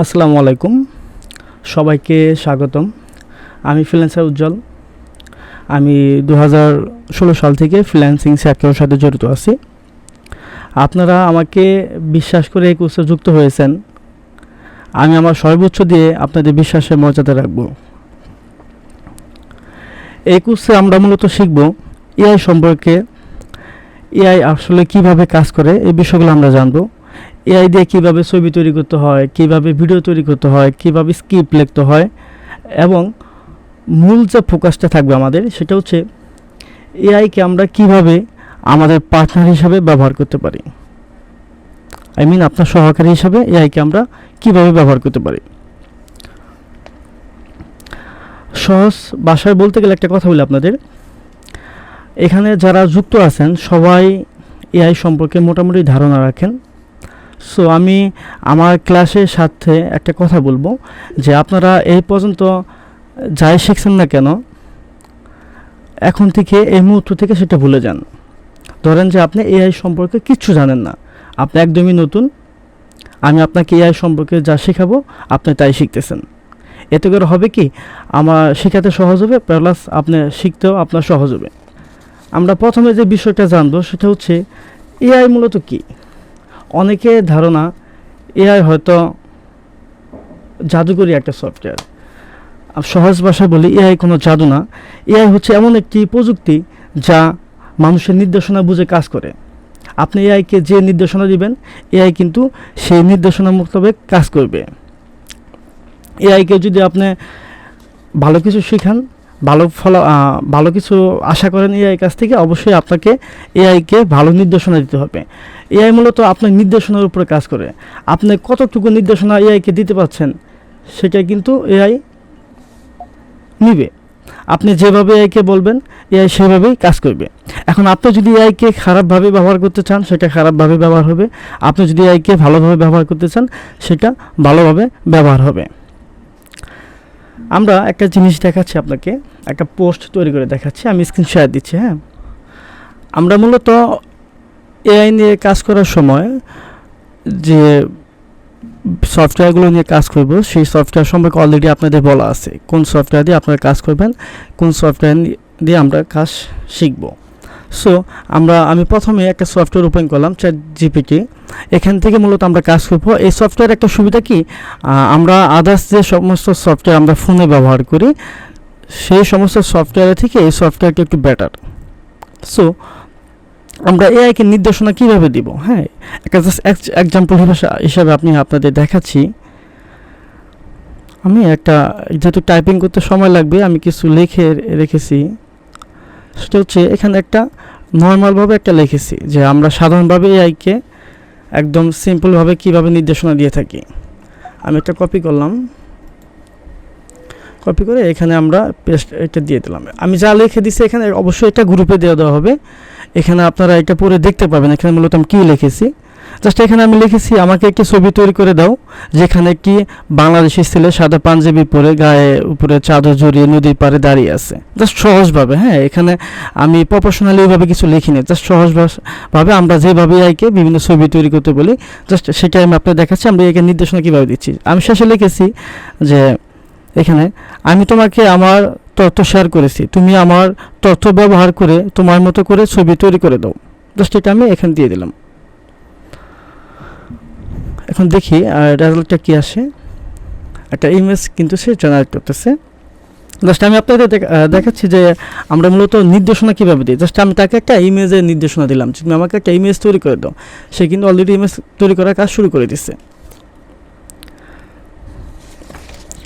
আসসালামু আলাইকুম, সবাইকে স্বাগতম। আমি ফ্রিল্যান্সার উজ্জ্বল। আমি 2016 সাল থেকে ফ্রিল্যান্সিং সেক্টরের সাথে জড়িত আছি। আপনারা আমাকে বিশ্বাস করে এই কোর্সে যুক্ত হয়েছেন। আমি আমার সর্বোচ্চ দিয়ে আপনাদের বিশ্বাসের মর্যাদা রাখব। এই কোর্সে আমরা মূলত শিখব এআই সম্পর্কে। এআই আসলে কিভাবে কাজ করে এই বিষয়গুলো আমরা জানব। এআই দিয়ে কীভাবে ছবি তৈরি করতে হয়, কীভাবে ভিডিও তৈরি করতে হয়, কীভাবে স্ক্রিপ্ট লিখতে হয়, এবং মূল যে ফোকাসটা থাকবে আমাদের সেটা হচ্ছে এআইকে আমরা কিভাবে আমাদের পার্টনার হিসাবে ব্যবহার করতে পারি। আপনার সহকারী হিসাবে এআইকে আমরা কিভাবে ব্যবহার করতে পারি। সহজ ভাষায় বলতে গেলে একটা কথা বলি আপনাদের, এখানে যারা যুক্ত আছেন সবাই এআই সম্পর্কে মোটামুটি ধারণা রাখেন। সো আমি আমার ক্লাসের সাথে একটা কথা বলবো যে আপনারা এই পর্যন্ত যাই শিখছেন না কেন, এখন থেকে এই মুহূর্ত থেকে সেটা ভুলে যান। ধরেন যে আপনি এআই সম্পর্কে কিচ্ছু জানেন না, আপনি একদমই নতুন। আমি আপনাকে এআই সম্পর্কে যা শেখাবো আপনি তাই শিখতেছেন। এতে করে হবে কি, আমার শেখাতে সহজ হবে, প্লাস আপনি শিখতেও আপনার সহজ হবে। আমরা প্রথমে যে বিষয়টা জানবো সেটা হচ্ছে এআই মূলত কী। অনেকে ধারণা এআই হয়তো জাদুকরি একটা সফটওয়্যার। সহজ ভাষায় বলি, এআই কোনো জাদু না। এআই হচ্ছে এমন একটি প্রযুক্তি যা মানুষের নির্দেশনা বুঝে কাজ করে। আপনি এআইকে যে নির্দেশনা দিবেন, এআই কিন্তু সেই নির্দেশনা মোতাবেক কাজ করবে। এআইকে যদি আপনি ভালো কিছু শেখান, ভালো কিছু আশা করেন এআই কাছ থেকে, অবশ্যই আপনাকে এআইকে ভালো নির্দেশনা দিতে হবে। এআই মূলত আপনার নির্দেশনার উপরে কাজ করে। আপনি কতটুকু নির্দেশনা এআইকে দিতে পারছেন সেটা কিন্তু এআই নিবে। আপনি যেভাবে এআইকে বলবেন এআই সেভাবেই কাজ করবে। এখন আপনি যদি এআইকে খারাপভাবে ব্যবহার করতে চান সেটা খারাপভাবে ব্যবহার হবে, আপনি যদি এআইকে ভালোভাবে ব্যবহার করতে চান সেটা ভালোভাবে ব্যবহার হবে। আমরা একটা জিনিস দেখাচ্ছি আপনাকে, একটা পোস্ট তৈরি করে দেখাচ্ছি, আমি স্ক্রিন শেয়ার দিচ্ছি। হ্যাঁ, আমরা মূলত এআই নিয়ে কাজ করার সময় যে সফটওয়্যারগুলো নিয়ে কাজ করব সেই সফটওয়্যার সম্পর্কে অলরেডি আপনাদের বলা আছে, কোন সফটওয়্যার দিয়ে আপনারা কাজ করবেন, কোন সফটওয়্যার দিয়ে আমরা কাজ শিখব। সো আমি প্রথমে একটা সফটওয়্যার ওপেন করলাম, ChatGPT। এখান থেকে মূলত আমরা কাজ করব। এই সফটওয়্যার একটা সুবিধা কি, আমরা আদার্স যে সমস্ত সফটওয়্যার আমরা ফোনে ব্যবহার করি সেই সমস্ত সফটওয়্যার থেকে এই সফটওয়্যারটা একটু বেটার। সো আমরা এআইকে নির্দেশনা কীভাবে দিব, হ্যাঁ, একটা জাস্ট এক্সাম্পল হিসাবে আপনাদের দেখাচ্ছি। আমি একটা, যেহেতু টাইপিং করতে সময় লাগবে, আমি কিছু লিখে রেখেছি। সেটা হচ্ছে এখানে একটা নর্মালভাবে একটা লিখেছি যে আমরা সাধারণভাবে এআইকে একদম সিম্পলভাবে কীভাবে নির্দেশনা দিয়ে থাকি। আমি একটা কপি করলাম, কপি করে এখানে আমরা পেস্ট এটা দিয়ে দিলাম। আমি যা লিখে দিচ্ছি এখানে অবশ্যই এটা গ্রুপে দেওয়া হবে। এখানে আপনারা এটা পরে দেখতে পাবেন এখানে মূলত আমি কী লিখেছি। জাস্ট এখানে আমি লিখেছি আমাকে একটি ছবি তৈরি করে দাও যেখানে একটি বাংলাদেশি ছেলে সাদা পাঞ্জাবি পরে গায়ে উপরে চাদর জড়িয়ে নদীর পাড়ে দাঁড়িয়ে আছে। জাস্ট সহজভাবে, হ্যাঁ, এখানে আমি প্রফেশনালি ওইভাবে কিছু লিখিনি, জাস্ট সহজভাবে আমরা যেভাবে এআইকে বিভিন্ন ছবি তৈরি করতে বলি জাস্ট সেটাই আমি আপনাদের দেখাচ্ছি আমরা একে নির্দেশনা কীভাবে দিচ্ছি। আমি শেষে লিখেছি যে এখানে আমি তোমাকে আমার তথ্য শেয়ার করেছি, তুমি আমার তথ্য ব্যবহার করে তোমার মতো করে ছবি তৈরি করে দাও। জাস্ট এটা আমি এখানে দিয়ে দিলাম। এখন দেখি রেজাল্টটা কী আসে। একটা ইমেজ কিন্তু সে জেনারেট করতেছে। জাস্ট আমি আপনাদের দেখাচ্ছি যে আমরা মূলত নির্দেশনা কীভাবে দিই। জাস্ট আমি তাকে একটা ইমেজের নির্দেশনা দিলাম, তুমি আমাকে একটা ইমেজ তৈরি করে দাও। সে কিন্তু অলরেডি ইমেজ তৈরি করার কাজ শুরু করে দিচ্ছে।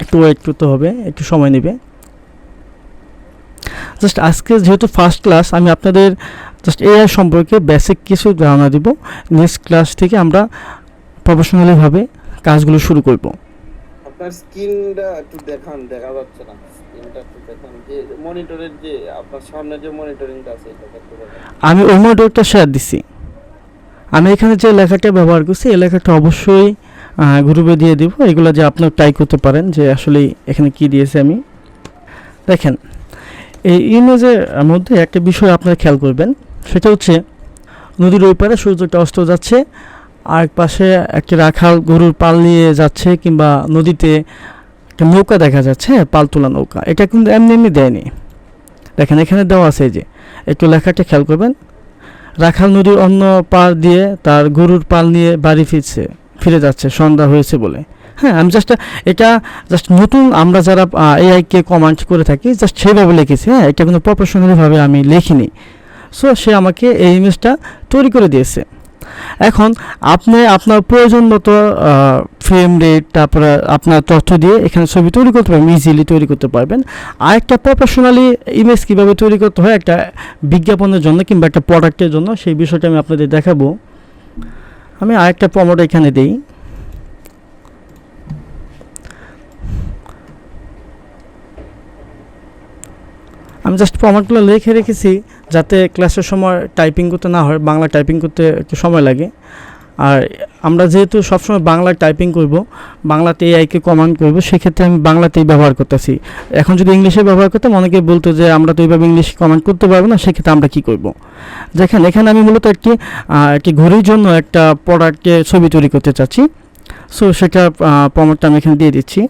একটু ওয়েট করতে হবে, একটু সময় নেবে। জাস্ট আজকে যেহেতু ফার্স্ট ক্লাস, আমি আপনাদের জাস্ট এআই সম্পর্কে বেসিক কিছু ধারণা দিব। নেক্সট ক্লাস থেকে আমরা প্রফেশনালিভাবে কাজগুলো শুরু করব। আপনার স্ক্রিনটা একটু দেখান, দেখা যাচ্ছে না, স্ক্রিনটা একটু দেখান, যে মনিটরের যে আপনার সামনে যে মনিটরিংটা আছে এটা একটু দেখান। আমি ওই মনিটরটা শেয়ার দিছি। আমি এখানে যে লেখাটা ব্যবহার করছি এই লেখাটা অবশ্যই গ্রুপে দিয়ে দিব। এগুলো যে আপনার ট্রাই করতে পারেন যে আসলে এখানে কি দিয়েছে। আমি দেখেন এই ইমেজের মধ্যে একটা বিষয় আপনারা খেয়াল করবেন, সেটা হচ্ছে নদীর ওই পারে সূর্যটা অস্ত যাচ্ছে আরেক পাশে একটি রাখাল গরুর পাল নিয়ে যাচ্ছে, কিংবা নদীতে একটা নৌকা দেখা যাচ্ছে, পাল তোলা নৌকা। এটা কিন্তু এমনি এমনি দেয়নি, দেখেন এখানে দেওয়া আছে, এই যে একটু লেখাটা খেয়াল করবেন। রাখাল নদীর অন্য পার দিয়ে তার গরুর পাল নিয়ে বাড়ি ফিরে যাচ্ছে সন্ধ্যা হয়েছে বলে। হ্যাঁ, আমি এটা জাস্ট নতুন আমরা যারা এআইকে কমান্ড করে থাকি জাস্ট সেইভাবে লিখেছি। হ্যাঁ, এটা কোনো প্রফেশনালিভাবে আমি লিখিনি। সো সে আমাকে এই ইমেজটা তৈরি করে দিয়েছে। এখন আপনি আপনার প্রয়োজন মতো ফ্রেম রেট, তারপরে আপনার তথ্য দিয়ে এখানে ছবি তৈরি করতে পারবেন, ইজিলি তৈরি করতে পারবেন। আর একটা প্রফেশনালি ইমেজ কীভাবে তৈরি করতে হয় একটা বিজ্ঞাপনের জন্য কিংবা একটা প্রোডাক্টের জন্য, সেই বিষয়টা আমি আপনাদের দেখাবো। আমি আরেকটা প্রমোট এখানে দিই। আমি জাস্ট প্রমাণগুলো লিখে রেখেছি যাতে ক্লাসের সময় টাইপিং করতে না হয়, বাংলা টাইপিং করতে একটু সময় লাগে। আর আমরা যেহেতু সবসময় বাংলা টাইপিং করব, বাংলাতে এআইকে কমান্ড করব, সেক্ষেত্রে আমি বাংলাতেই ব্যবহার করতেছি। এখন যদি ইংলিশে ব্যবহার করতাম অনেকে বলতো যে আমরা তো এইভাবে ইংলিশ কমান্ড করতে পারবো না, সেক্ষেত্রে আমরা কী করব। দেখেন এখানে আমি মূলত একটি ঘড়ির জন্য একটা প্রোডাক্টের ছবি তৈরি করতে চাচ্ছি। সো সেটা প্রমাণটা আমি এখানে দিয়ে দিচ্ছি।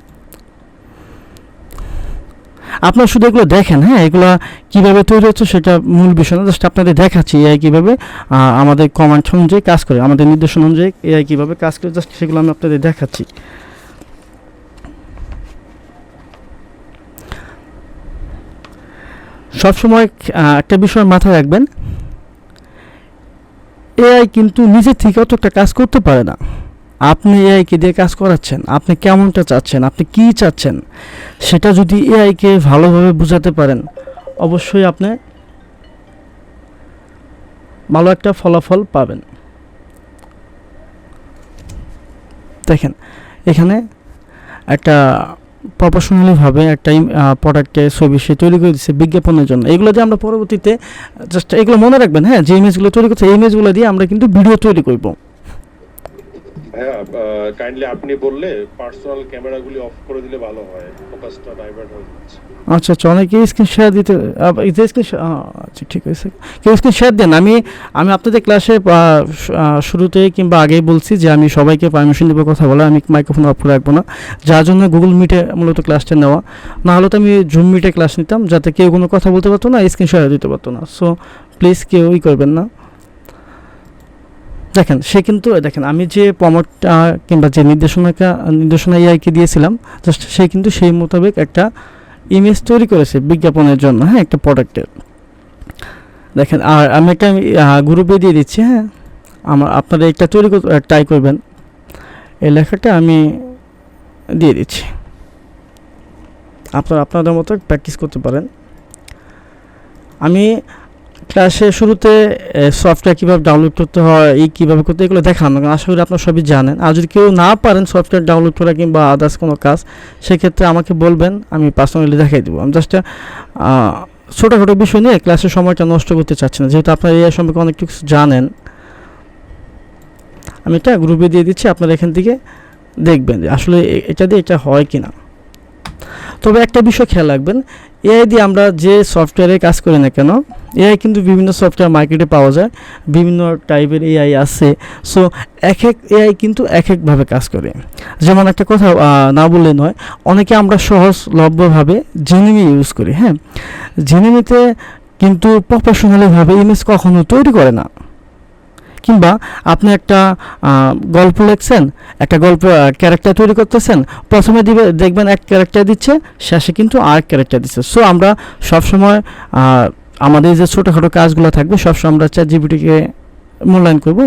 আপনারা শুধু এগুলো দেখেন, হ্যাঁ, এগুলো কীভাবে তৈরি হচ্ছে সেটা মূল বিষয় না, জাস্ট আপনাদের দেখাচ্ছি এআই কীভাবে আমাদের কমান্ড অনুযায়ী কাজ করে, আমাদের নির্দেশনা অনুযায়ী এআই কীভাবে কাজ করে, জাস্ট সেগুলো আমি আপনাদের দেখাচ্ছি। সবসময় একটা বিষয় মাথায় রাখবেন, এআই কিন্তু নিজে থেকে অত একটা কাজ করতে পারে না। আপনি এআইকে দিয়ে কাজ করাচ্ছেন, আপনি কেমনটা চাচ্ছেন, আপনি কী চাচ্ছেন, সেটা যদি এআইকে ভালোভাবে বোঝাতে পারেন অবশ্যই আপনি ভালো একটা ফলাফল পাবেন। দেখেন এখানে একটা প্রফেশনালিভাবে একটা প্রোডাক্টের ছবি সে তৈরি করে দিচ্ছে বিজ্ঞাপনের জন্য। এগুলো দিয়ে আমরা পরবর্তীতে জাস্ট এগুলো মনে রাখবেন, হ্যাঁ, যে ইমেজগুলো তৈরি করছে এই ইমেজগুলো দিয়ে আমরা কিন্তু ভিডিও তৈরি করব। ভাইয়া কাইন্ডলি আপনি বললে পার্সোনাল ক্যামেরাগুলি অফ করে দিলে ভালো হয়, ফোকাসটা ডাইভার্ট হয়ে যাচ্ছে। আচ্ছা আচ্ছা, অনেকে স্ক্রিন শেয়ার দিতে, আচ্ছা ঠিক আছে, কেউ স্ক্রিন শেয়ার দেন। আমি আপনাদের ক্লাসে শুরুতে কিংবা আগেই বলছি যে আমি সবাইকে পারমিশন দেবো কথা বলা, আমি মাইক্রোফোন অফ করে রাখবো না, যার জন্য গুগল মিটে মূলত ক্লাসটা নেওয়া। না হলে তো আমি জুম মিটে ক্লাস নিতাম, যাতে কেউ কোনো কথা বলতে পারতো না, স্ক্রিন শেয়ার দিতে পারতো না। সো প্লিজ কেউই করবেন না। দেখেন সে কিন্তু, দেখেন আমি যে প্রমোটটা কিংবা যে নির্দেশনা এআইকে দিয়েছিলাম, জাস্ট সে কিন্তু সেই মোতাবেক একটা ইমেজ তৈরি করেছে বিজ্ঞাপনের জন্য, হ্যাঁ, একটা প্রোডাক্টের। দেখেন আর আমি একটা গ্রুপে দিয়ে দিচ্ছি, হ্যাঁ, আপনারা একটা তৈরি ট্রাই করবেন। এই লেখাটা আমি দিয়ে দিচ্ছি, আপনাদের মতো প্র্যাকটিস করতে পারেন। আমি ক্লাসের শুরুতে সফটওয়্যার কীভাবে ডাউনলোড করতে হয়, কীভাবে করতে, এগুলো দেখানো, আশা করি আপনারা সবই জানেন। আর যদি কেউ না পারেন সফটওয়্যার ডাউনলোড করা কিংবা আদার্স কোনো কাজ, সেক্ষেত্রে আমাকে বলবেন, আমি পার্সোনালি দেখাই দেবো। আমি জাস্ট ছোটোখাটো বিষয় নিয়ে ক্লাসের সময়টা নষ্ট করতে চাচ্ছি না, যেহেতু আপনারা এই সম্পর্কে অনেক কিছু জানেন। আমি এটা গ্রুপে দিয়ে দিচ্ছি, আপনারা এখান থেকে দেখবেন যে আসলে এটা দিয়ে এটা হয় কি না। তবে একটা বিষয় খেয়াল রাখবেন, এআই দিয়ে আমরা যে সফটওয়্যারে কাজ করি না কেন, এআই কিন্তু বিভিন্ন সফটওয়্যার মার্কেটে পাওয়া যায়, বিভিন্ন টাইপের এআই আছে। সো এক এআই কিন্তু একভাবে কাজ করে। যেমন একটা কথা না বললে নয়, অনেকে আমরা সহজলভ্যভাবে জেমিনি ইউজ করি। হ্যাঁ, জেমিনিতে কিন্তু প্রফেশনালিভাবে ইমেজ কখনো তৈরি করে না। কিংবা আপনি একটা গল্প লিখছেন, একটা গল্প ক্যারেক্টার তৈরি করতেছেন, প্রথমে দেখবেন এক ক্যারেক্টার দিচ্ছে, শেষে কিন্তু আরেক ক্যারেক্টার দিচ্ছে। সো আমরা সবসময় আমাদের যে ছোটোখাটো কাজগুলো থাকবে সবসময় আমরা চ্যাটজিপিটিকে মূল্যায়ন করবো,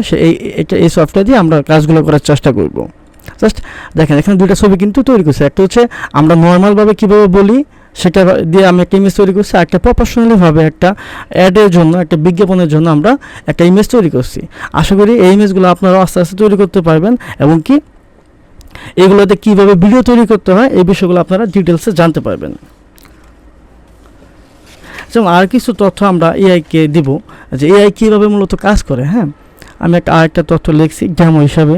এই সফটওয়্যার দিয়ে আমরা কাজগুলো করার চেষ্টা করব। জাস্ট দেখেন এখানে দুইটা ছবি কিন্তু তৈরি করছে, একটা হচ্ছে আমরা নর্মালভাবে কীভাবে বলি সেটা দিয়ে আমি একটা ইমেজ তৈরি করছি, একটা প্রফেশনালিভাবে একটা অ্যাডের জন্য, একটা বিজ্ঞাপনের জন্য আমরা একটা ইমেজ তৈরি করছি। আশা করি এই ইমেজগুলো আপনারা আস্তে আস্তে তৈরি করতে পারবেন, এবং কি এগুলোতে কীভাবে ভিডিও তৈরি করতে হয় এই বিষয়গুলো আপনারা ডিটেলসে জানতে পারবেন। যেমন আর কিছু তথ্য আমরা এআইকে দিব যে এআই কীভাবে মূলত কাজ করে। হ্যাঁ, আমি আরেকটা তথ্য লিখছি ডেমো হিসাবে।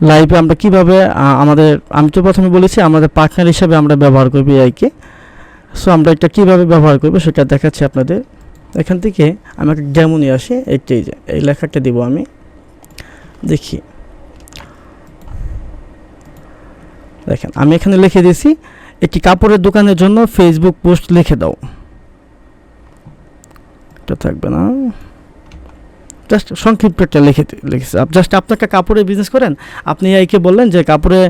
লাইভে আমরা কীভাবে আমি তো প্রথমে বলেছি আমাদের পার্টনার হিসাবে আমরা ব্যবহার করব এআইকে। সো আমরা এটা কীভাবে ব্যবহার করব সেটা দেখাচ্ছি আপনাদের। এখান থেকে আমি একটা ডেমো নিয়ে আসি, এই লেখাটা দিব আমি। দেখি, দেখেন আমি এখানে লিখে দিয়েছি একটি কাপড়ের দোকানের জন্য ফেসবুক পোস্ট লিখে দাও। এটা থাকবে না, জাস্ট সংক্ষিপ্ত একটা লিখেছি। জাস্ট আপনি একটা কাপড়ের বিজনেস করেন, আপনি এআইকে বললেন যে কাপড়ের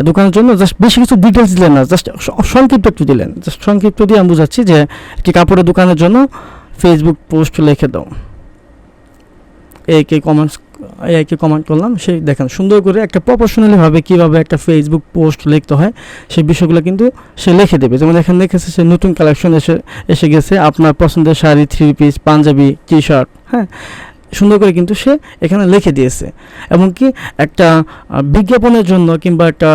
দোকানের জন্য জাস্ট বেশি কিছু ডিটেলস দিলেন না, জাস্ট সংক্ষিপ্ত একটু দিলেন। জাস্ট সংক্ষিপ্ত দিয়ে আমি বুঝাচ্ছি যে একটি কাপড়ের দোকানের জন্য ফেসবুক পোস্ট লিখে দাও। এআইকে কমেন্ট করলাম, সেই দেখেন সুন্দর করে একটা প্রফেশনালিভাবে কীভাবে একটা ফেসবুক পোস্ট লিখতে হয় সেই বিষয়গুলো কিন্তু সে লিখে দেবে। যেমন এখানে লিখেছে সে নতুন কালেকশন এসে গেছে, আপনার পছন্দের sari, 3 piece, Punjabi, T shirt, হ্যাঁ সুন্দর করে কিন্তু সে এখানে লিখে দিয়েছে। এমনকি একটা বিজ্ঞাপনের জন্য কিংবা একটা,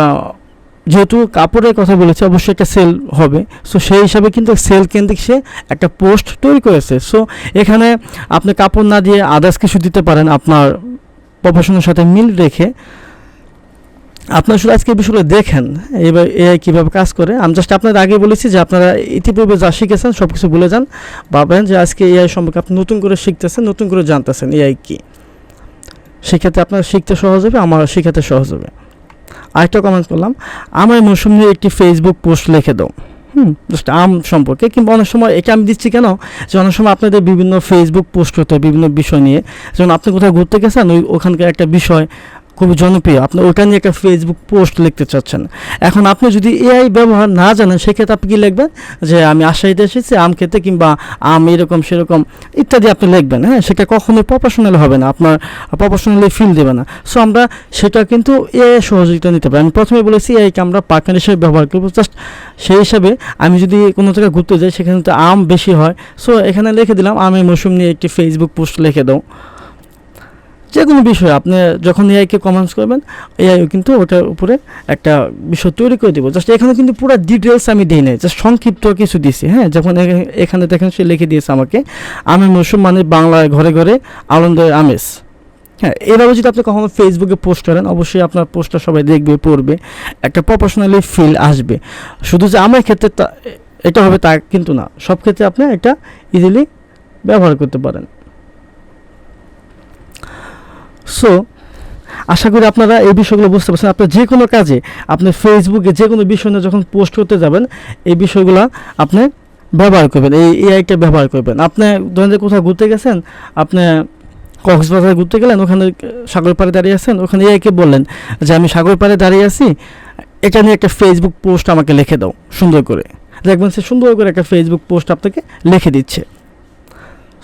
যেহেতু কাপড়ের কথা বলেছে অবশ্যই একটা সেল হবে, সো সেই হিসাবে কিন্তু সেল কেন্দ্রিক সে একটা পোস্ট তৈরি করেছে। সো এখানে আপনি কাপড় না দিয়ে আদার্স কিছু দিতে পারেন আপনার প্রফেশনের সাথে মিল রেখে। আপনারা শুধু আজকে বিষয়গুলো দেখেন এবার এআই কীভাবে কাজ করে। আমি জাস্ট আপনাদের আগে বলেছি যে আপনারা ইতিপূর্বে যা শিখেছেন সব কিছু ভুলে যান, ভাবেন যে আজকে এআই সম্পর্কে আপনি নতুন করে শিখতেছেন, নতুন করে জানতেছেন এআই কী। সেক্ষেত্রে আপনার শিখতে সহজ হবে, আমার শেখাতে সহজ হবে। আরেকটা কমেন্ট করলাম, আমার মৌসুম নিয়ে একটি ফেসবুক পোস্ট লিখে দাও। জাস্ট আম সম্পর্কে, কিংবা অনেক সময় এটা আমি দিচ্ছি কেন, যে অনেক সময় আপনাদের বিভিন্ন ফেসবুক পোস্ট হতে হয় বিভিন্ন বিষয় নিয়ে। যেমন আপনি কোথাও ঘুরতে গেছেন, ওখানকার একটা বিষয় খুবই জনপ্রিয়, আপনি ওটা নিয়ে একটা ফেসবুক পোস্ট লিখতে চাচ্ছেন। এখন আপনি যদি এআই ব্যবহার না জানেন, সেক্ষেত্রে আপনি কী লিখবেন, যে আমি রাজশাহীতে এসেছি আম খেতে, কিংবা আম এরকম সেরকম ইত্যাদি আপনি লিখবেন। হ্যাঁ, সেটা কখনোই প্রফেশনাল হবে না, আপনার প্রফেশনালি ফিল দেবে না। সো আমরা সেটা কিন্তু এআই সহযোগিতা নিতে পারি। আমি প্রথমে বলেছি এআইকে আমরা পার্টনার হিসেবে ব্যবহার করবো। জাস্ট সেই হিসাবে আমি যদি কোনো জায়গায় ঘুরতে যাই, সেখানে তো আম বেশি হয়, সো এখানে লিখে দিলাম আমের মৌসুম নিয়ে একটি ফেসবুক পোস্ট লিখে দাও। যে কোনো বিষয় আপনি যখন এআইকে কমেন্টস করবেন, এআইও কিন্তু ওটার উপরে একটা বিষয় তৈরি করে দেবো। জাস্ট এখানে কিন্তু পুরো ডিটেলস আমি দিই নাই, জাস্ট সংক্ষিপ্ত কিছু দিছি। হ্যাঁ, যখন এখানে দেখেন সে লিখে দিয়েছে আমাকে আমের মৌসুম মানে বাংলায় ঘরে ঘরে আনন্দের আমেজ। হ্যাঁ, এভাবে যদি আপনি কখনো ফেসবুকে পোস্ট করেন, অবশ্যই আপনার পোস্টটা সবাই দেখবে, পড়বে, একটা প্রফেশনালি ফিল আসবে। শুধু যে আমার ক্ষেত্রে এটা হবে তা কিন্তু না, সব ক্ষেত্রে আপনি এটা ইজিলি ব্যবহার করতে পারেন। সো আশা করি আপনারা এই বিষয়গুলো বুঝতে পারছেন। আপনার যে কোনো কাজে আপনি ফেসবুকে যে কোনো বিষয় নিয়ে যখন পোস্ট করতে যাবেন, এই বিষয়গুলো আপনি ব্যবহার করবেন, এই এআইটা ব্যবহার করবেন। আপনি ধরেন যে কোথাও ঘুরতে গেছেন, আপনি কক্সবাজার ঘুরতে গেলেন, ওখানে সাগর পাড়ে দাঁড়িয়ে আছেন, ওখানে এআইকে বললেন যে আমি সাগর পাড়ে দাঁড়িয়ে আছি, এটা নিয়ে একটা ফেসবুক পোস্ট আমাকে লিখে দাও সুন্দর করে। দেখবেন সে সুন্দর করে একটা ফেসবুক পোস্ট আপনাকে লিখে দিচ্ছে।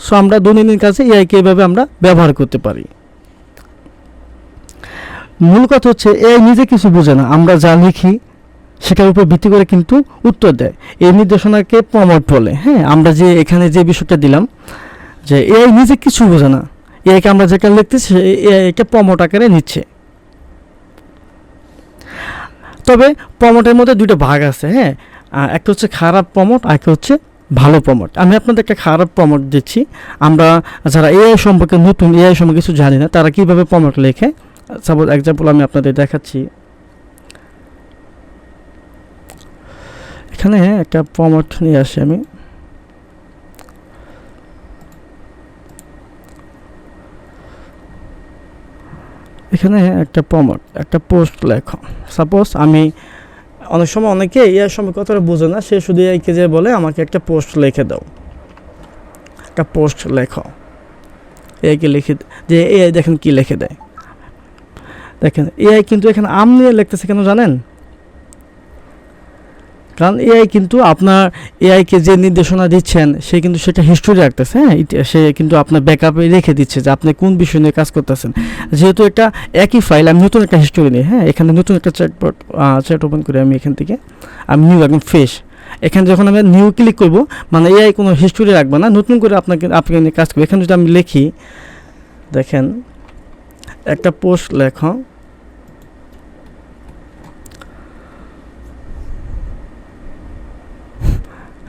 সো আমরা দৈনন্দিন কাজে এআইকে এভাবে আমরা ব্যবহার করতে পারি। মূল কথা হচ্ছে এআই নিজে কিছু বোঝে না, আমরা যা লিখি সেটার উপর ভিত্তি করে কিন্তু উত্তর দেয়। এই নির্দেশনাকে প্রমোট বলে। হ্যাঁ, আমরা যে এখানে যে বিষয়টা দিলাম যে এআই নিজে কিছু বোঝে না, এআইকে আমরা যেটা লিখতেছি এআই এটা প্রমোট আকারে নিচ্ছে। তবে প্রমোটের মধ্যে দুটো ভাগ আছে। হ্যাঁ, একটা হচ্ছে খারাপ প্রমোট, আর একটা হচ্ছে ভালো প্রমোট। আমি আপনাদের একটা খারাপ প্রমোট দিচ্ছি। আমরা যারা এআই সম্পর্কে নতুন, এআই সম্পর্কে কিছু জানি না, তারা কীভাবে প্রমোট লেখে, সাপোজ এক্সাম্পল আমি আপনাদের দেখাচ্ছি। এখানে একটা প্রমোট নিয়ে আসি আমি। এখানে একটা প্রমোট, একটা পোস্ট লেখো। সাপোজ আমি অনেক সময় অনেকে এআই সম্পর্কে কতটা বোঝে না, সে শুধু এআইকে যে বলে আমাকে একটা পোস্ট লিখে দাও, একটা পোস্ট লেখো। এআইকে লিখে যে এআই দেখেন কি লিখে দেয়। দেখেন এআই কিন্তু এখানে আম নিয়ে লিখতেছে কেন জানেন? কারণ এআই কিন্তু আপনার এআইকে যে নির্দেশনা দিচ্ছেন সে কিন্তু সেটা হিস্টোরি রাখতেছে। হ্যাঁ, সে কিন্তু আপনার ব্যাকআপে রেখে দিচ্ছে যে আপনি কোন বিষয় নিয়ে কাজ করতেছেন। যেহেতু এটা একই ফাইল, আমি নতুন একটা হিস্টোরি নিই। হ্যাঁ, এখানে নতুন একটা চ্যাট ওপেন করি আমি। এখান থেকে আমি নিউ একদম ফ্রেশ, এখানে যখন আমি নিউ ক্লিক করব, মানে এআই কোনো হিস্টোরি রাখবে না, নতুন করে আপনাকে নিয়ে কাজ করবে। এখানে যদি আমি লিখি, দেখেন একটা পোস্ট লেখো,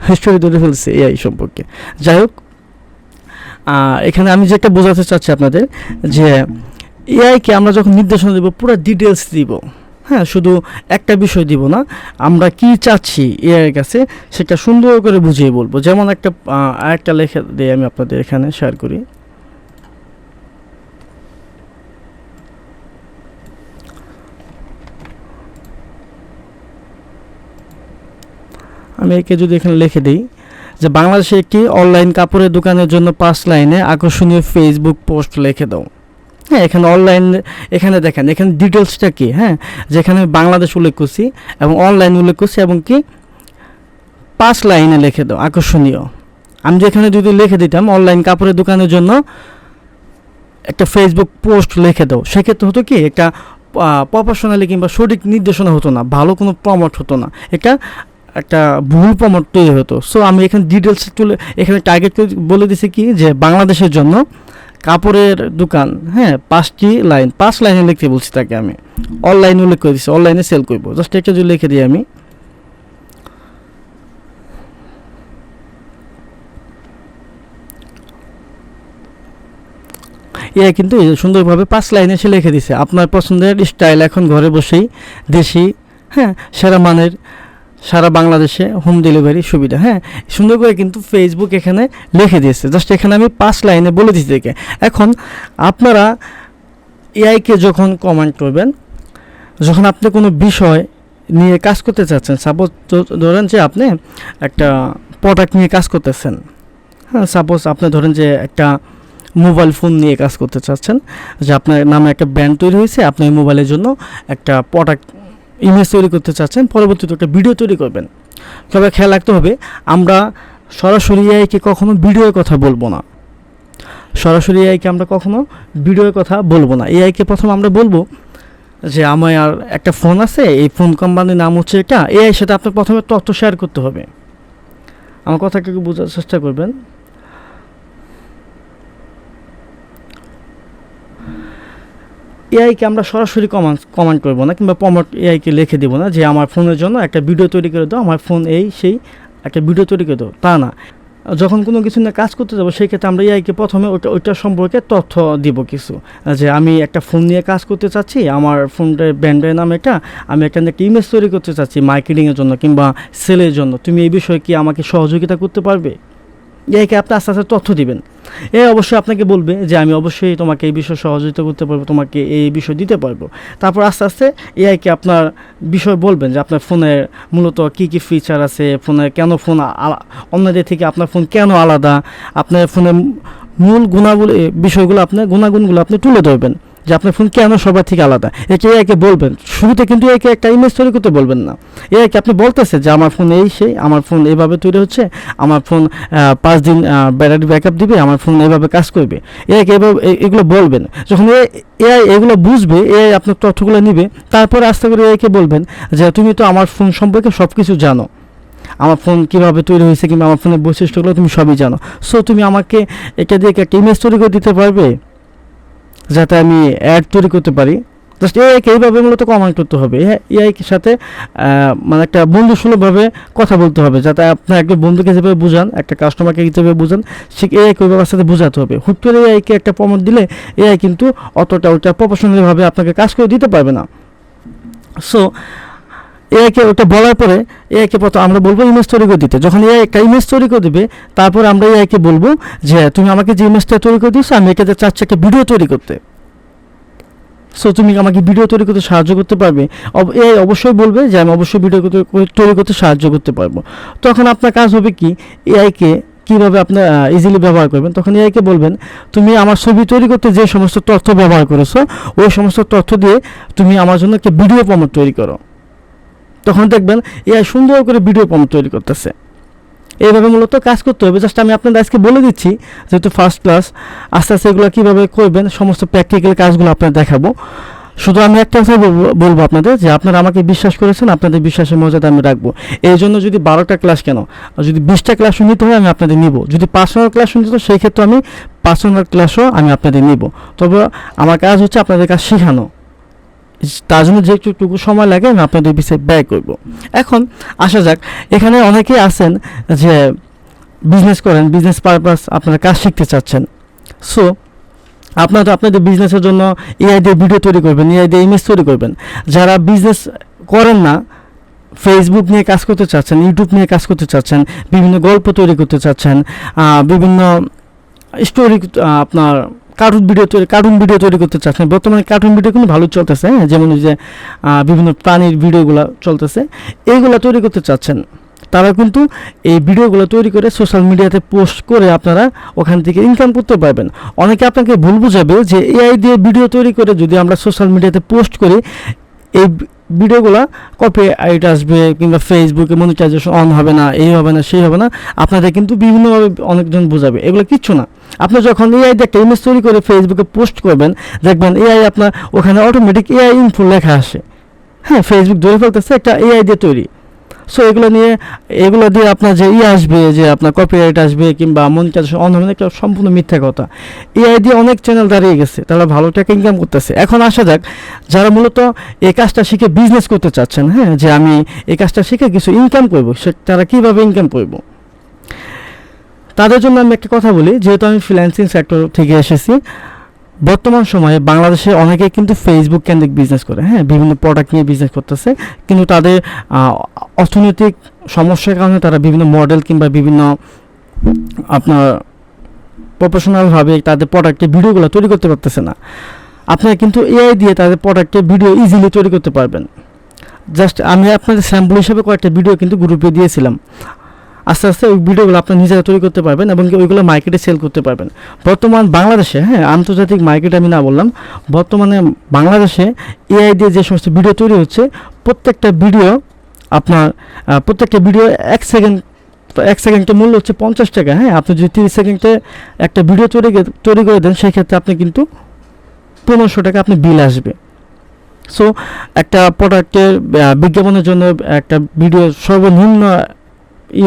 হিস্টোরি ধরে ফেলছে এআই সম্পর্কে। যাই হোক, এখানে আমি যেটা বোঝাতে চাচ্ছি আপনাদের, যে এআইকে আমরা যখন নির্দেশনা দেব পুরো ডিটেলস দিব। হ্যাঁ, শুধু একটা বিষয় দিব না, আমরা কি চাচ্ছি এআইয়ের কাছে সেটা সুন্দর করে বুঝিয়ে বলবো। যেমন একটা লেখা দিয়ে আমি আপনাদের এখানে শেয়ার করি। আমি একে যদি এখানে লিখে দিই যে বাংলাদেশে একটি অনলাইন কাপড়ের দোকানের জন্য 5 লাইনে আকর্ষণীয় ফেসবুক পোস্ট লিখে দাও। হ্যাঁ, এখানে অনলাইন, এখানে দেখেন এখানে ডিটেলসটা কি, হ্যাঁ, যেখানে বাংলাদেশ উল্লেখ করছি এবং অনলাইন উল্লেখ করছি এবং কি 5 লাইনে লিখে দাও আকর্ষণীয়। আমি যেখানে যদি লিখে দিতাম অনলাইন কাপড়ের দোকানের জন্য একটা ফেসবুক পোস্ট লিখে দাও, সেক্ষেত্রে হতো কি একটা প্রফেশনালি কিংবা সঠিক নির্দেশনা হতো না, ভালো কোনো প্রমোট হতো না, এটা একটা ভুল প্রমোট তৈরি হতো। সো আমি এখানে ডিটেলস তুলে এখানে টার্গেট করে বলে দিছি কি যে বাংলাদেশের জন্য কাপড়ের দোকান, হ্যাঁ, 5 লাইনে লিখতে বলছি তাকে, আমি অনলাইন উল্লেখ করে দিচ্ছি, অনলাইনে সেল করবো। জাস্ট একটা যদি লিখে দিই আমি, এআই কিন্তু সুন্দরভাবে 5 লাইনে সে লিখে দিছে আপনার পছন্দের স্টাইল এখন ঘরে বসেই দেশি, হ্যাঁ, সেরা মানের সারা বাংলাদেশে হোম ডেলিভারি সুবিধা। হ্যাঁ, সুন্দর করে কিন্তু ফেসবুক এখানে লিখে দিয়েছে। জাস্ট এখানে আমি 5 লাইনে বলে দিচ্ছি দেখে। এখন আপনারা এআইকে যখন কমেন্ট করবেন, যখন আপনি কোনো বিষয় নিয়ে কাজ করতে চাচ্ছেন, সাপোজ ধরেন যে আপনি একটা প্রোডাক্ট নিয়ে কাজ করতেছেন, হ্যাঁ, সাপোজ আপনি ধরেন যে একটা মোবাইল ফোন নিয়ে কাজ করতে চাচ্ছেন, যে আপনার নামে একটা ব্র্যান্ড তৈরি হয়েছে, আপনি এই মোবাইলের জন্য একটা প্রোডাক্ট ইমেজ তৈরি করতে চাচ্ছেন, পরবর্তীতে একটা ভিডিও তৈরি করবেন। তবে খেয়াল রাখতে হবে, আমরা সরাসরি এআইকে কখনো ভিডিওর কথা বলবো না, সরাসরি এআইকে আমরা কখনো ভিডিওর কথা বলবো না। এআইকে প্রথম আমরা বলবো যে আমার একটা ফোন আছে, এই ফোন কোম্পানির নাম হচ্ছে এটা, এআইয়ের সাথে আপনার প্রথমে তথ্য শেয়ার করতে হবে। আমার কথাকে একটু বোঝার চেষ্টা করবেন। এআইকে আমরা সরাসরি কমান্ড করবো না কিংবা প্রমোট এআইকে লিখে দেবো না যে আমার ফোনের জন্য একটা ভিডিও তৈরি করে দাও, আমার ফোন এই সেই একটা ভিডিও তৈরি করে দাও, তা না। যখন কোনো কিছু নিয়ে কাজ করতে যাবো সেই ক্ষেত্রে আমরা এআইকে প্রথমে ওইটা সম্পর্কে তথ্য দিব কিছু, যে আমি একটা ফোন নিয়ে কাজ করতে চাচ্ছি, আমার ফোনটার ব্র্যান্ডের নাম এটা, আমি একটা ইমেজ তৈরি করতে চাচ্ছি মার্কেটিংয়ের জন্য কিংবা সেলের জন্য, তুমি এই বিষয়ে কি আমাকে সহযোগিতা করতে পারবে? এআইকে আপনি আস্তে আস্তে তথ্য দিবেন। এ অবশ্যই আপনাকে বলবে যে আমি অবশ্যই তোমাকে এই বিষয়ে সহযোগিতা করতে পারবো, তোমাকে এই বিষয় দিতে পারবো। তারপর আস্তে আস্তে এআইকে আপনার বিষয় বলবেন যে আপনার ফোনের মূলত কী কী ফিচার আছে, ফোনের কেন ফোন অন্যদের থেকে আপনার ফোন কেন আলাদা, আপনার ফোনের মূল গুণাবলী বিষয়গুলো আপনার গুণাগুণগুলো আপনি তুলে ধরবেন যে আপনার ফোন কেন সবার থেকে আলাদা, এটা এআইকে বলবেন। শুরুতে কিন্তু এআইকে একটা ইমেজ তৈরি করতে বলবেন না। এআইকে আপনি বলতেছে যে আমার ফোন এই সেই, আমার ফোন এইভাবে তৈরি হচ্ছে, আমার ফোন 5 দিন ব্যাটারি ব্যাকআপ দিবে, আমার ফোন এইভাবে কাজ করবে, এআইকে এভাবে এগুলো বলবেন। যখন এআই এগুলো বুঝবে, এআই আপনার তথ্যগুলো নিবে, তারপরে আস্তে করে এআইকে বলবেন যে তুমি তো আমার ফোন সম্পর্কে সব কিছু জানো, আমার ফোন কীভাবে তৈরি হয়েছে কিংবা আমার ফোনের বৈশিষ্ট্যগুলো তুমি সবই জানো, সো তুমি আমাকে এটা দিয়ে একটা ইমেজ তৈরি করে দিতে পারবে যাতে আমি অ্যাড তৈরি করতে পারি। জাস্ট এআইকে এইভাবে মূলত কমান্ড করতে হবে। এআইকে সাথে মানে একটা বন্ধুসুলভভাবে কথা বলতে হবে, যাতে আপনার একজন বন্ধুকে যেভাবে বোঝান, একটা কাস্টমারকে যেভাবে বোঝান, সে এআইকে ওইভাবে সাথে বোঝাতে হবে। হুট করে এআইকে একটা প্রমোট দিলে এআই কিন্তু অতটা ওটা প্রফেশনালিভাবে আপনাকে কাজ করে দিতে পারবে না। সো এআইকে ওটা বলার পরে এআইকে প্রথম আমরা বলবো ইমেজ তৈরি করে দিতে। যখন এআই একটা ইমেজ তৈরি করে দেবে, তারপর আমরা এআইকে বলবো যে তুমি আমাকে যে ইমেজটা তৈরি করে দিয়েছো, আমি এটাতে চাচ্ছি একটা ভিডিও তৈরি করতে, সো তুমি আমাকে ভিডিও তৈরি করতে সাহায্য করতে পারবে। এআই অবশ্যই বলবে যে আমি অবশ্যই ভিডিও তৈরি করতে সাহায্য করতে পারবো। তখন আপনার কাজ হবে কি, এআইকে কীভাবে আপনার ইজিলি ব্যবহার করবেন, তখন এআইকে বলবেন তুমি আমার ছবি তৈরি করতে যে সমস্ত তথ্য ব্যবহার করেছো, ওই সমস্ত তথ্য দিয়ে তুমি আমার জন্য একটা ভিডিও প্রমোট তৈরি করো। তখন দেখবেন এআই সুন্দর করে ভিডিও প্রমোট তৈরি করতেছে। এইভাবে মূলত কাজ করতে হবে। জাস্ট আমি আপনাদের আজকে বলে দিচ্ছি, যেহেতু ফার্স্ট ক্লাস, আস্তে আস্তে এগুলো কীভাবে করবেন সমস্ত প্র্যাকটিক্যাল কাজগুলো আপনাদের দেখাবো। শুধু আমি একটা কথা বলবো আপনাদের, যে আপনারা আমাকে বিশ্বাস করেছেন, আপনাদের বিশ্বাসের মর্যাদা আমি রাখবো। এই জন্য যদি 12টা ক্লাস কেন, যদি 20টা ক্লাসও নিতে হয় আমি আপনাদের নিব। যদি পার্সোনাল ক্লাসও নিতে হয়, সেই ক্ষেত্রে আমি পার্সোনাল ক্লাসও আমি আপনাদের নিব। তবে আমার কাজ হচ্ছে আপনাদের কাজ শেখানো, তার জন্য যে একটু সময় লাগে আমি আপনাদের বিষয়ে ব্যয় করব। এখন আসা যাক, এখানে অনেকেই আছেন যে বিজনেস করেন, বিজনেস পারপাস আপনারা কাজ শিখতে চাচ্ছেন। সো আপনারা তো আপনাদের বিজনেসের জন্য এআই দিয়ে ভিডিও তৈরি করবেন, এআই দিয়ে ইমেজ তৈরি করবেন। যারা বিজনেস করেন না, ফেসবুক নিয়ে কাজ করতে চাচ্ছেন, ইউটিউব নিয়ে কাজ করতে চাচ্ছেন, বিভিন্ন গল্প তৈরি করতে চাচ্ছেন, বিভিন্ন স্টোরি আপনার কার্টুন ভিডিও তৈরি করতে চাচ্ছেন। বর্তমানে কার্টুন ভিডিও কিন্তু ভালো চলতেছে, যেমন যে বিভিন্ন প্রাণীর ভিডিওগুলো চলতেছে, এইগুলো তৈরি করতে চাচ্ছেন। তারা কিন্তু এই ভিডিওগুলো তৈরি করে সোশ্যাল মিডিয়াতে পোস্ট করে আপনারা ওখান থেকে ইনকাম করতে পারবেন। অনেকে আপনাকে ভুল বুঝাবে যে এআই দিয়ে ভিডিও তৈরি করে যদি আমরা সোশ্যাল মিডিয়াতে পোস্ট করি এই ভিডিওগুলো কপিরাইট আসবে কিংবা ফেসবুকে মনিটাইজেশন অন হবে না, এই হবে না, সেই হবে না, আপনাদের কিন্তু বিভিন্নভাবে অনেকজন বোঝাবে। এগুলো কিচ্ছু না। আপনি যখন এআই দিয়ে একটা ইমেজ তৈরি করে ফেসবুকে পোস্ট করবেন, দেখবেন এআই আপনার ওখানে অটোমেটিক এআই ইনফো লেখা আসে। হ্যাঁ, ফেসবুক ধরে ফেলতেছে একটা এআই দিয়ে তৈরি। সো এগুলো দিয়ে আপনার যে আসবে, যে আপনার কপিরাইট আসবে কিংবা মনিটাইজেশন অন হবে না, একটা সম্পূর্ণ মিথ্যা কথা। এআই দিয়ে অনেক চ্যানেল দাঁড়িয়ে গেছে, তারা ভালো টাকা ইনকাম করতেছে। এখন আসা যাক যারা মূলত এই কাজটা শিখে বিজনেস করতে চাচ্ছেন, হ্যাঁ, যে আমি এই কাজটা শিখে কিছু ইনকাম করবো, তারা কীভাবে ইনকাম করবো, তাদের জন্য আমি একটা কথা বলি। যেহেতু আমি ফ্রিল্যান্সিং সেক্টর থেকে এসেছি, বর্তমান সময়ে বাংলাদেশে অনেকে কিন্তু ফেসবুক কেন্দ্রিক বিজনেস করে, হ্যাঁ, বিভিন্ন প্রোডাক্ট নিয়ে বিজনেস করতেছে, কিন্তু তাদের অর্থনৈতিক সমস্যার কারণে তারা বিভিন্ন মডেল কিংবা বিভিন্ন আপনার প্রফেশনালভাবে তাদের প্রোডাক্টের ভিডিওগুলো তৈরি করতে পারতেছে না। আপনারা কিন্তু এআই দিয়ে তাদের প্রোডাক্টের ভিডিও ইজিলি তৈরি করতে পারবেন। জাস্ট আমি আপনাদের স্যাম্পল হিসেবে কয়েকটা ভিডিও কিন্তু গ্রুপে দিয়েছিলাম। আস্তে আস্তে ওই ভিডিওগুলো আপনার নিজেরা তৈরি করতে পারবেন এবং ওইগুলো মার্কেটে সেল করতে পারবেন। বর্তমান বাংলাদেশে, হ্যাঁ, আন্তর্জাতিক মার্কেটে আমি না বললাম, বর্তমানে বাংলাদেশে এআই দিয়ে যে সমস্ত ভিডিও তৈরি হচ্ছে, প্রত্যেকটা ভিডিও এক সেকেন্ডের মূল্য হচ্ছে 50 টাকা। হ্যাঁ, আপনি যদি 30 সেকেন্ডে একটা ভিডিও তৈরি করে দেন, সেক্ষেত্রে আপনি কিন্তু 1500 টাকা আপনি বিল আসবে। সো একটা প্রোডাক্টের বিজ্ঞাপনের জন্য একটা ভিডিও সর্বনিম্ন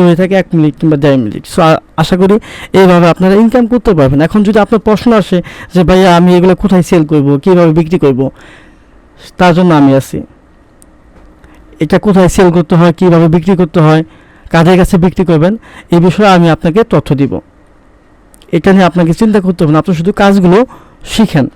হয়ে থাকে 1 মিনিট কিংবা 1.5 মিনিট। সো আশা করি এইভাবে আপনারা ইনকাম করতে পারবেন। এখন যদি আপনার প্রশ্ন আসে যে ভাইয়া আমি এগুলো কোথায় সেল করব, কীভাবে বিক্রি করব, তার জন্য আমি আছি। এটা কোথায় সেল করতে হয়, কীভাবে বিক্রি করতে হয়, কাদের কাছে বিক্রি করবেন, এই বিষয়ে আমি আপনাকে তথ্য দিব। এটা নিয়ে আপনাকে চিন্তা করতে হবে না, আপনি শুধু কাজগুলো শিখেন।